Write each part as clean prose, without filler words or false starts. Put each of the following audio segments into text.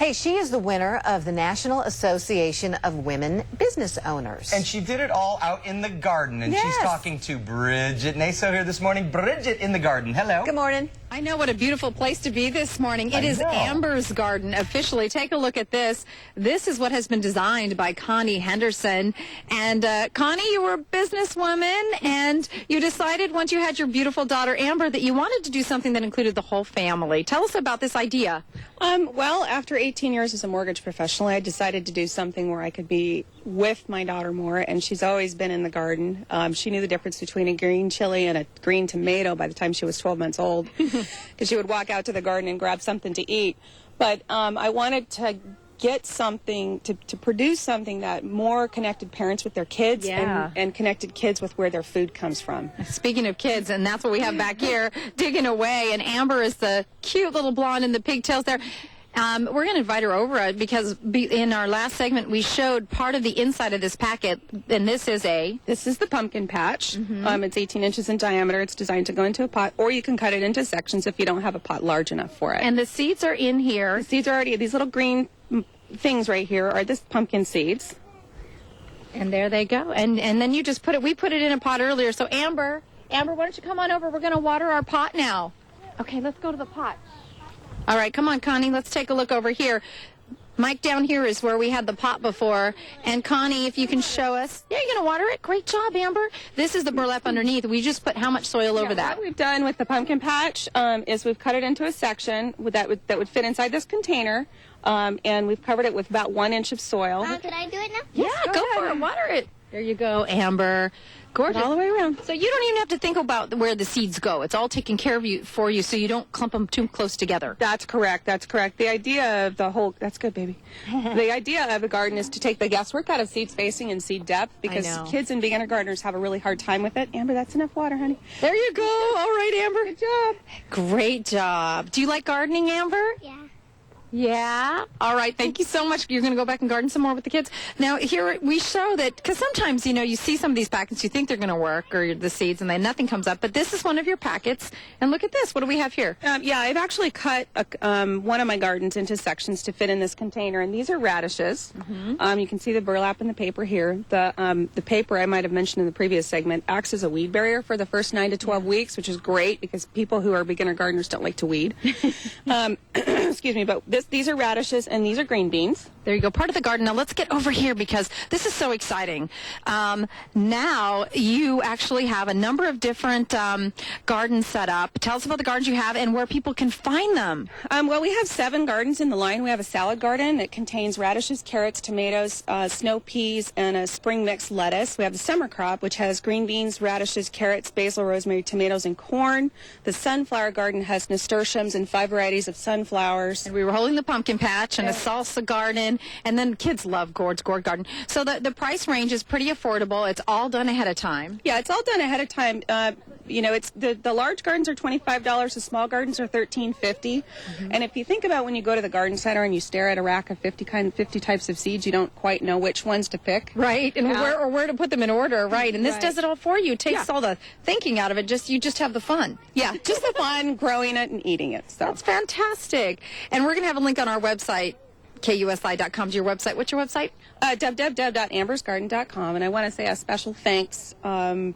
Hey, she is the winner of the National Association of Women Business Owners. And she did it all out in the garden. And she's talking to Bridget Naso here this morning. Bridget in the garden. Hello. Good morning. I know, what a beautiful place to be this morning. It is Amber's garden officially. Take a look at this. This is what has been designed by Connie Henderson. And Connie, you were a businesswoman, and you decided once you had your beautiful daughter Amber that you wanted to do something that included the whole family. Tell us about this idea. Well, after 18 years as a mortgage professional, I decided to do something where I could be with my daughter more, and she's always been in the garden. She knew the difference between a green chili and a green tomato by the time she was 12 months old, because she would walk out to the garden and grab something to eat. But I wanted to get something, to produce something that more connected parents with their kids and connected kids with where their food comes from. Speaking of kids, and that's what we have back here, digging away, and Amber is the cute little blonde in the pigtails there. We're going to invite her over because in our last segment we showed part of the inside of this packet, and this is the pumpkin patch. It's 18 inches in diameter. It's designed to go into a pot, or you can cut it into sections if you don't have a pot large enough for it. And the seeds are in here. The seeds are already, these little green things right here are the pumpkin seeds. And there they go. And then you just we put it in a pot earlier. So Amber, why don't you come on over? We're going to water our pot now. Okay, let's go to the pot. All right, come on, Connie. Let's take a look over here. Mike, down here is where we had the pot before. And Connie, if you can show us. Yeah, you're going to water it? Great job, Amber. This is the burlap underneath. We just put how much soil over that? What we've done with the pumpkin patch is we've cut it into a section that would fit inside this container. And we've covered it with about 1 inch of soil. Can I do it now? Yeah, go for it. Water it. There you go, Amber. Gorgeous. All the way around. So you don't even have to think about where the seeds go. It's all taken care of for you, so you don't clump them too close together. That's correct. That's correct. The idea of the whole, that's good, baby. The idea of a garden is to take the guesswork out of seed spacing and seed depth, because kids and beginner gardeners have a really hard time with it. Amber, that's enough water, honey. There you go. All right, Amber. Good job. Great job. Do you like gardening, Amber? Yeah. Yeah. All right. Thank you so much. You're going to go back and garden some more with the kids. Now, here we show that, because sometimes, you see some of these packets, you think they're going to work, or the seeds, and then nothing comes up. But this is one of your packets. And look at this. What do we have here? Yeah, I've actually cut one of my gardens into sections to fit in this container. And these are radishes. You can see the burlap in the paper here. The paper, I might have mentioned in the previous segment, acts as a weed barrier for the first 9 to 12 weeks, which is great because people who are beginner gardeners don't like to weed. Excuse me, but these are radishes, and these are green beans. There you go, part of the garden. Now let's get over here because this is so exciting. Now you actually have a number of different gardens set up. Tell us about the gardens you have and where people can find them. Well, we have 7 gardens in the line. We have a salad garden that contains radishes, carrots, tomatoes, snow peas, and a spring mix lettuce. We have the summer crop, which has green beans, radishes, carrots, basil, rosemary, tomatoes, and corn. The sunflower garden has nasturtiums and 5 varieties of sunflowers. And we were holding the pumpkin patch and a salsa garden, and then kids love gourd garden. So the price range is pretty affordable. It's all done ahead of time. Yeah, it's all done ahead of time. It's the large gardens are $25. The small gardens are $13.50. And if you think about when you go to the garden center and you stare at a rack of 50 types of seeds, you don't quite know which ones to pick. Right, and where to put them in order. Right, and this does it all for you. It takes all the thinking out of it. You just have the fun. Yeah, just the fun, growing it and eating it. So that's fantastic. And we're going to have a link on our website, KUSI.com, to your website. What's your website? www.ambersgarden.com. And I want to say a special thanks to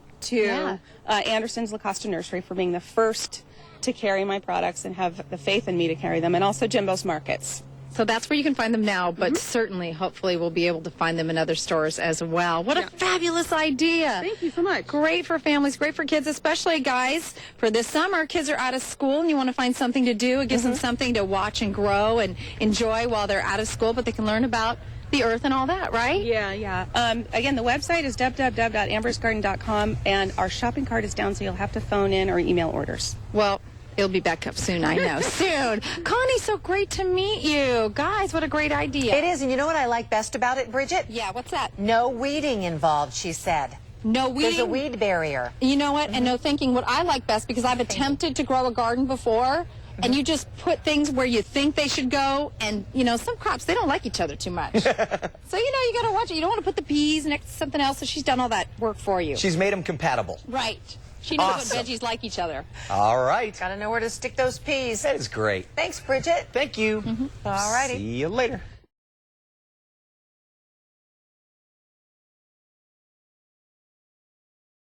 Anderson's La Costa Nursery for being the first to carry my products and have the faith in me to carry them, and also Jimbo's Markets. So that's where you can find them now, but certainly, hopefully, we'll be able to find them in other stores as well. What a fabulous idea. Thank you so much. Great for families, great for kids, especially, guys, for this summer. Kids are out of school, and you want to find something to do. It gives them something to watch and grow and enjoy while they're out of school, but they can learn about the earth and all that, right? Yeah. Again, the website is www.ambersgarden.com, and our shopping cart is down, so you'll have to phone in or email orders. Well, it'll be back up soon, I know. Soon. Connie, so great to meet you. Guys, what a great idea. It is, and you know what I like best about it, Bridget? Yeah, what's that? No weeding involved, she said. No weeding? There's a weed barrier. You know what? And no thinking. What I like best, because I've attempted to grow a garden before, and you just put things where you think they should go, and, some crops, they don't like each other too much. So, you got to watch it. You don't want to put the peas next to something else, so she's done all that work for you. She's made them compatible. Right. She knows Awesome. what veggies like each other. All right. Gotta know where to stick those peas. That is great. Thanks, Bridget. Thank you. All righty. See you later.